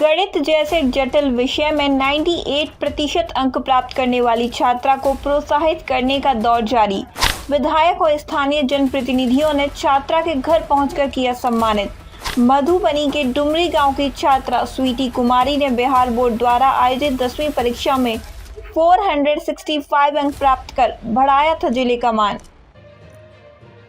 गणित जैसे जटिल विषय में 98% अंक प्राप्त करने वाली छात्रा को प्रोत्साहित करने का दौर जारी। विधायक और स्थानीय जनप्रतिनिधियों ने छात्रा के घर पहुंचकर किया सम्मानित। मधुबनी के डुमरी गांव की छात्रा स्वीटी कुमारी ने बिहार बोर्ड द्वारा आयोजित 10वीं परीक्षा में 465 अंक प्राप्त कर बढ़ाया था जिले का मान।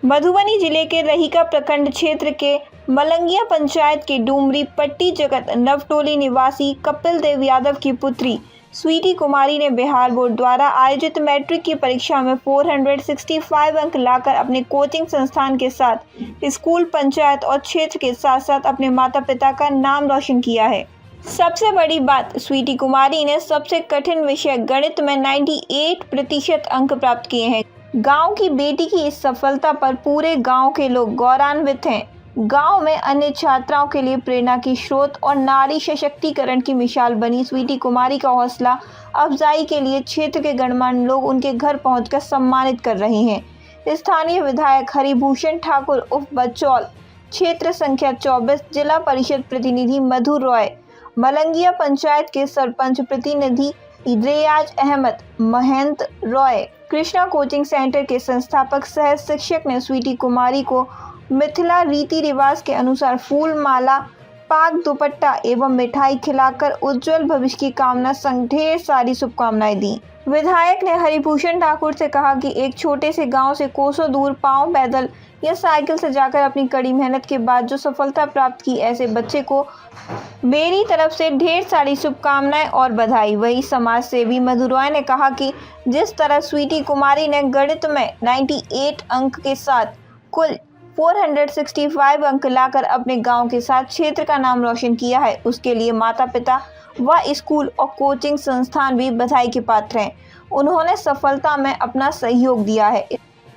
मधुबनी जिले के रहीका प्रखंड क्षेत्र के मलंगिया पंचायत के डुमरी पट्टी जगत नवटोली निवासी कपिल देव यादव की पुत्री स्वीटी कुमारी ने बिहार बोर्ड द्वारा आयोजित मैट्रिक की परीक्षा में 465 अंक लाकर अपने कोचिंग संस्थान के साथ स्कूल, पंचायत और क्षेत्र के साथ साथ अपने माता पिता का नाम रोशन किया है। सबसे बड़ी बात, स्वीटी कुमारी ने सबसे कठिन विषय गणित में 98% अंक प्राप्त किए हैं। गांव की बेटी की इस सफलता पर पूरे गांव के लोग गौरवान्वित हैं। गांव में अन्य छात्राओं के लिए प्रेरणा की स्रोत और नारी सशक्तिकरण की मिसाल बनी स्वीटी कुमारी का हौसला अफजाई के लिए क्षेत्र के गणमान्य लोग उनके घर पहुंचकर सम्मानित कर रहे हैं। स्थानीय विधायक हरिभूषण ठाकुर उर्फ बचौल, क्षेत्र संख्या 24, जिला परिषद प्रतिनिधि मधु रॉय, मलंगिया पंचायत के सरपंच प्रतिनिधि रियाज अहमद, महेंद्र रॉय, कृष्णा कोचिंग सेंटर के संस्थापक सह शिक्षक ने स्वीटी कुमारी को मिथिला रीति रिवाज के अनुसार फूल माला, पाग दुपट्टा एवं मिठाई खिलाकर उज्जवल भविष्य की कामना संग ढेर सारी शुभकामनाएं दी। विधायक ने हरिभूषण ठाकुर से कहा कि एक छोटे से गांव से कोसों दूर पांव पैदल या साइकिल से जाकर अपनी कड़ी मेहनत के बाद जो सफलता प्राप्त की, ऐसे बच्चे को मेरी तरफ से ढेर सारी शुभकामनाएं और बधाई। वही समाज सेवी मधु रॉय ने कहा कि जिस तरह स्वीटी कुमारी ने गणित में 98 अंक के साथ कुल 465 अंक लाकर अपने गांव के साथ क्षेत्र का नाम रोशन किया है, उसके लिए माता पिता व स्कूल और कोचिंग संस्थान भी बधाई के पात्र हैं। उन्होंने सफलता में अपना सहयोग दिया है।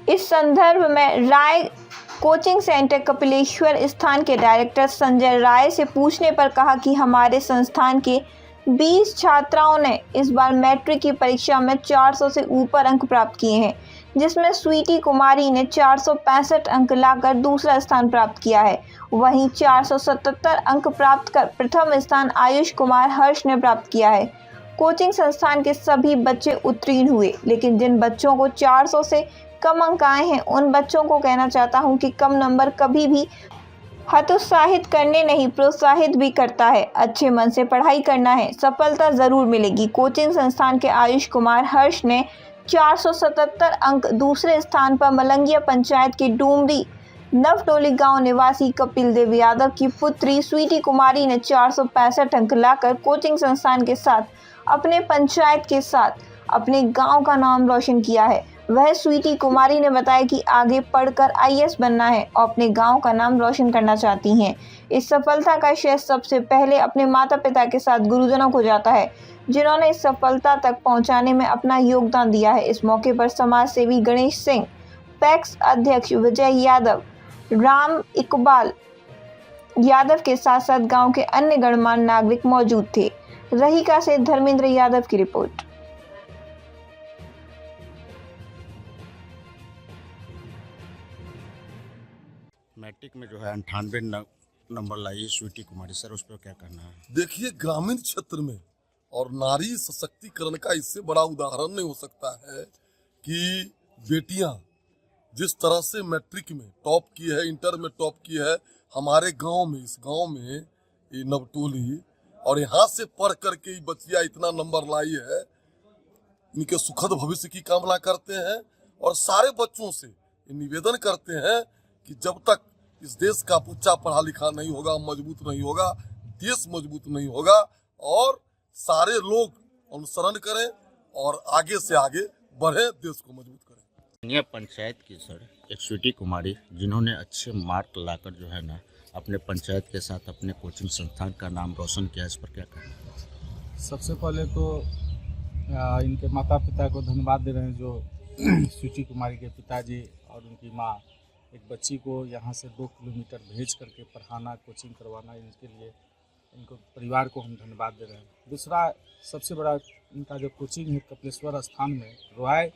इस संदर्भ में राय कोचिंग सेंटर कपिलेश्वर स्थान के डायरेक्टर संजय राय से पूछने पर कहा कि हमारे संस्थान के 20 छात्राओं ने इस बार मैट्रिक की परीक्षा में 400 से ऊपर अंक प्राप्त किए हैं, जिसमें स्वीटी कुमारी ने 465 अंक लाकर दूसरा स्थान प्राप्त किया है। वहीं 477 अंक प्राप्त कर प्रथम स्थान आयुष कुमार हर्ष ने प्राप्त किया है। कोचिंग संस्थान के सभी बच्चे उत्तीर्ण हुए, लेकिन जिन बच्चों को 400 से कम अंक आए हैं, उन बच्चों को कहना चाहता हूं कि कम नंबर कभी भी हतोत्साहित करने नहीं, प्रोत्साहित भी करता है। अच्छे मन से पढ़ाई करना है, सफलता जरूर मिलेगी। कोचिंग संस्थान के आयुष कुमार हर्ष ने 477 अंक, दूसरे स्थान पर मलंगिया पंचायत के डुमरी नवटोली गांव निवासी कपिल देव यादव की पुत्री स्वीटी कुमारी ने 465 अंक लाकर कोचिंग संस्थान के साथ अपने पंचायत के साथ अपने गांव का नाम रोशन किया है। वह स्वीटी कुमारी ने बताया कि आगे पढ़कर IAS बनना है और अपने गांव का नाम रोशन करना चाहती हैं। इस सफलता का श्रेय सबसे पहले अपने माता पिता के साथ गुरुजनों को जाता है, जिन्होंने इस सफलता तक पहुंचाने में अपना योगदान दिया है। इस मौके पर समाज सेवी गणेश सिंह, पैक्स अध्यक्ष विजय यादव, राम इकबाल यादव के साथ साथ गांव के अन्य गणमान्य नागरिक मौजूद थे। रहीका से धर्मेंद्र यादव की रिपोर्ट। मैट्रिक में जो है 98 नंबर लाई स्वीटी कुमारी, सर उस पर क्या करना है? देखिए, ग्रामीण क्षेत्र में और नारी सशक्तिकरण का इससे बड़ा उदाहरण नहीं हो सकता है कि बेटियां जिस तरह से मैट्रिक में टॉप की है, इंटर में टॉप की है हमारे गांव में, इस गांव में ये नवटोली, और यहाँ से पढ़ करके ये बच्चियां इतना नंबर लाई है। इनके सुखद भविष्य की कामना करते हैं और सारे बच्चों से निवेदन करते हैं कि जब तक इस देश का बच्चा पढ़ा लिखा नहीं होगा, मजबूत नहीं होगा, देश मजबूत नहीं होगा, और सारे लोग अनुसरण करें और आगे से आगे बढ़े, देश को मजबूत करें। यह पंचायत की सर एक स्वीटी कुमारी, जिन्होंने अच्छे मार्क लाकर जो है ना अपने पंचायत के साथ अपने कोचिंग संस्थान का नाम रोशन किया, इस पर क्या करना? सबसे पहले तो इनके माता पिता को धन्यवाद दे रहे हैं, जो स्वीटी कुमारी के पिताजी और उनकी माँ एक बच्ची को यहाँ से 2 किलोमीटर भेज करके पढ़ाना, कोचिंग करवाना, इनके लिए इनको परिवार को हम धन्यवाद दे रहे हैं। दूसरा सबसे बड़ा इनका जो कोचिंग है कपिलेश्वर स्थान में Roy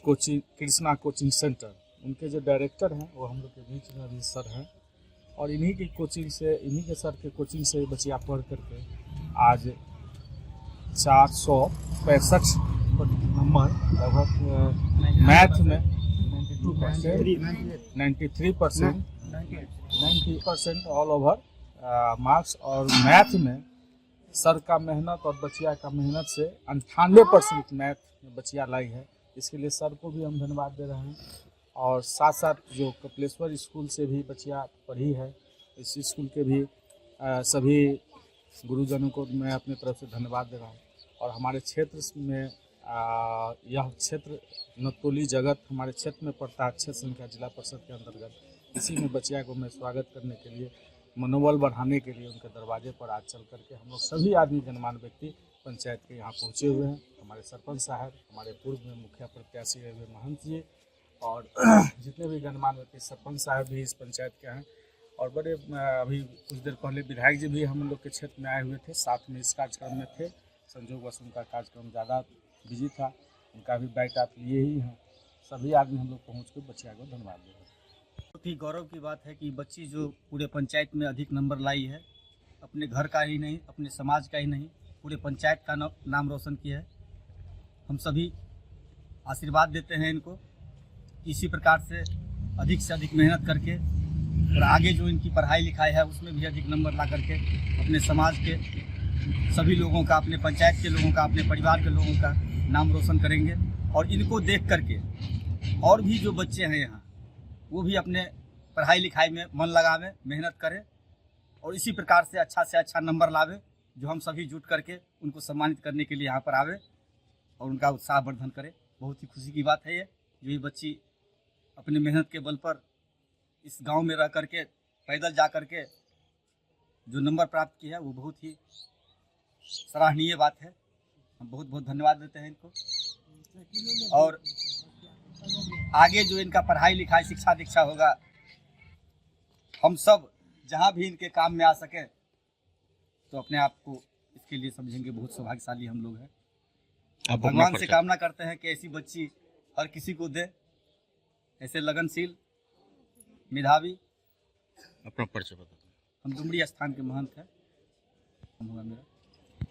coaching, Krishna coaching centre, उनके जो डायरेक्टर हैं वो हम लोग के बीच में अभी सर हैं, और इन्हीं की कोचिंग से, इन्हीं के सर के कोचिंग से बच्चियाँ पढ़ करके आज 465 नंबर लगभग मैथ में 93% ऑल ओवर मार्क्स, और मैथ में सर का मेहनत और बचिया का मेहनत से 98% मैथ में बचिया लाई है। इसके लिए सर को भी हम धन्यवाद दे रहे हैं। और साथ साथ जो कपिलेश्वर स्कूल से भी बचिया पढ़ी है, इस स्कूल के भी सभी गुरुजनों को मैं अपनी तरफ से धन्यवाद दे रहा हूँ। और हमारे क्षेत्र में यह क्षेत्र नवटोली जगत हमारे क्षेत्र में पड़ता है, 6 संख्या जिला परिषद के अंतर्गत। इसी में बचिया को मैं स्वागत करने के लिए, मनोबल बढ़ाने के लिए उनके दरवाजे पर आज चल करके हम लोग सभी आदमी गणमान्य व्यक्ति पंचायत के यहाँ पहुँचे हुए हैं। हमारे सरपंच साहब, हमारे पूर्व में मुखिया प्रत्याशी रहे हुए महंत जी, और जितने भी गणमान्य व्यक्ति, सरपंच साहब भी इस पंचायत के हैं। और बड़े अभी कुछ देर पहले विधायक जी भी हम लोग के क्षेत्र में आए हुए थे, साथ में इस कार्यक्रम में थे। संजोगवश उनका कार्यक्रम ज़्यादा बिजी था, उनका भी बाइट आप लिए ही हैं। सभी आदमी हम लोग पहुँच कर बचिया को धन्यवाद दे रहे हैं। बहुत ही गौरव की बात है कि बच्ची जो पूरे पंचायत में अधिक नंबर लाई है, अपने घर का ही नहीं, अपने समाज का ही नहीं, पूरे पंचायत का नाम रोशन किया है। हम सभी आशीर्वाद देते हैं इनको, इसी प्रकार से अधिक मेहनत करके और आगे जो इनकी पढ़ाई लिखाई है उसमें भी अधिक नंबर ला करके अपने समाज के सभी लोगों का, अपने पंचायत के लोगों का, अपने परिवार के लोगों का नाम रोशन करेंगे। और इनको देख करके और भी जो बच्चे हैं यहाँ, वो भी अपने पढ़ाई लिखाई में मन लगावे, मेहनत करें और इसी प्रकार से अच्छा नंबर लावे, जो हम सभी जुट करके उनको सम्मानित करने के लिए यहाँ पर आवे और उनका उत्साह वर्धन करें। बहुत ही खुशी की बात है ये बच्ची अपने मेहनत के बल पर इस गांव में रह करके, पैदल जा करके जो नंबर प्राप्त किया है, वो बहुत ही सराहनीय बात है। हम बहुत बहुत धन्यवाद देते हैं इनको। और आगे जो इनका पढ़ाई लिखाई, शिक्षा दीक्षा होगा, हम सब जहाँ भी इनके काम में आ सके तो अपने आप को इसके लिए समझेंगे बहुत सौभाग्यशाली हम लोग हैं। भगवान से कामना करते हैं कि ऐसी बच्ची हर किसी को दे, ऐसे लगनशील, मेधावी। अपना परिचय बताओ। हम डुमरी स्थान के महंत हैं। मेरा